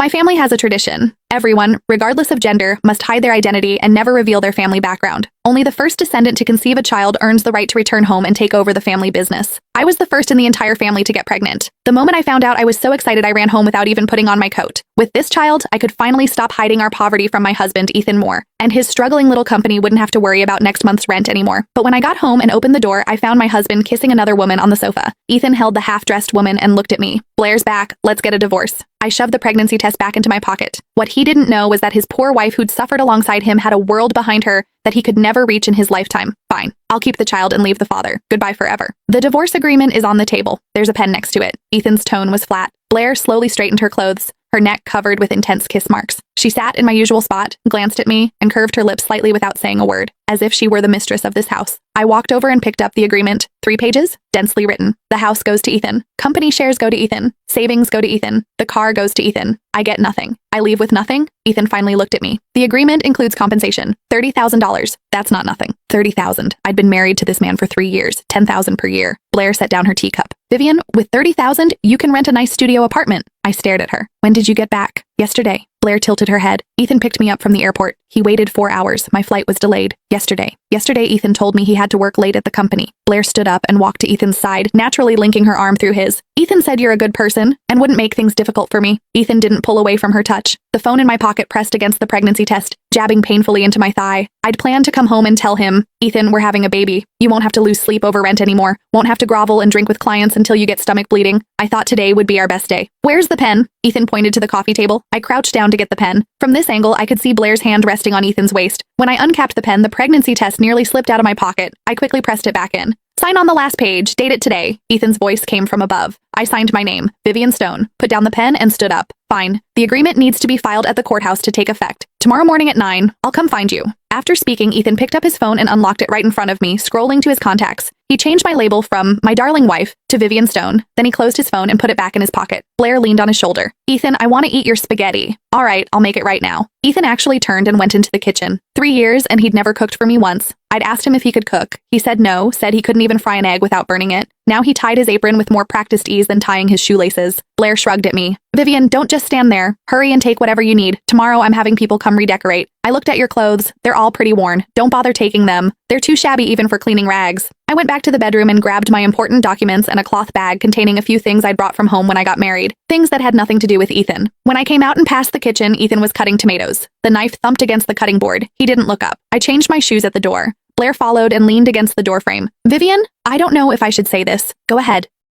My family has a tradition. Everyone, regardless of gender, must hide their identity and never reveal their family background. Only the first descendant to conceive a child earns the right to return home and take over the family business. I was the first in the entire family to get pregnant. The moment I found out, I was so excited I ran home without even putting on my coat. With this child, I could finally stop hiding our poverty from my husband, Ethan Moore, and his struggling little company wouldn't have to worry about next month's rent anymore. But when I got home and opened the door, I found my husband kissing another woman on the sofa. Ethan held the half-dressed woman and looked at me. "Blair's back. Let's get a divorce." I shoved the pregnancy test back into my pocket. What he didn't know was that his poor wife who'd suffered alongside him had a world behind her that he could never reach in his lifetime. Fine. I'll keep the child and leave the father. Goodbye forever. The divorce agreement is on the table. There's a pen next to it. Ethan's tone was flat. Blair slowly straightened her clothes, her neck covered with intense kiss marks. She sat in my usual spot, glanced at me, and curved her lips slightly without saying a word, as if she were the mistress of this house. I walked over and picked up the agreement. 3 pages, densely written. The house goes to Ethan. Company shares go to Ethan. Savings go to Ethan. The car goes to Ethan. I get nothing. I leave with nothing? Ethan finally looked at me. The agreement includes compensation. $30,000. That's not nothing. $30,000. I'd been married to this man for 3 years. $10,000 per year. Blair set down her teacup. "Vivian, with $30,000, you can rent a nice studio apartment." I stared at her. "When did you get back?" "Yesterday." Blair tilted her head. "Ethan picked me up from the airport. He waited 4 hours. My flight was delayed. Yesterday. Yesterday, Ethan told me he had to work late at the company." Blair stood up and walked to Ethan's side, naturally linking her arm through his. "Ethan said you're a good person and wouldn't make things difficult for me." Ethan didn't pull away from her touch. The phone in my pocket pressed against the pregnancy test, jabbing painfully into my thigh. I'd planned to come home and tell him, "Ethan, we're having a baby. You won't have to lose sleep over rent anymore. Won't have to grovel and drink with clients until you get stomach bleeding." I thought today would be our best day. "Where's the pen?" Ethan pointed to the coffee table. I crouched down to get the pen. From this angle, I could see Blair's hand resting on Ethan's waist. When I uncapped the pen, the pregnancy test nearly slipped out of my pocket. I quickly pressed it back in. "Sign on the last page. Date it today." Ethan's voice came from above. I signed my name, Vivian Stone, put down the pen, and stood up. "Fine. The agreement needs to be filed at the courthouse to take effect. Tomorrow morning at 9, I'll come find you." After speaking, Ethan picked up his phone and unlocked it right in front of me, scrolling to his contacts. He changed my label from "My Darling Wife" to Vivian Stone. Then he closed his phone and put it back in his pocket. Blair leaned on his shoulder. "Ethan, I want to eat your spaghetti." "All right, I'll make it right now." Ethan actually turned and went into the kitchen. 3 years, and he'd never cooked for me once. I'd asked him if he could cook. He said no, said he couldn't even fry an egg without burning it. Now he tied his apron with more practiced ease than tying his shoelaces. Blair shrugged at me. "Vivian, don't just stand there. Hurry and take whatever you need. Tomorrow I'm having people come redecorate. I looked at your clothes. They're all pretty worn. Don't bother taking them. They're too shabby even for cleaning rags." I went back to the bedroom and grabbed my important documents and a cloth bag containing a few things I'd brought from home when I got married. Things that had nothing to do with Ethan. When I came out and passed the kitchen, Ethan was cutting tomatoes. The knife thumped against the cutting board. He didn't look up. I changed my shoes at the door. Blair followed and leaned against the doorframe. "Vivian, I don't know if I should say this." "Go ahead."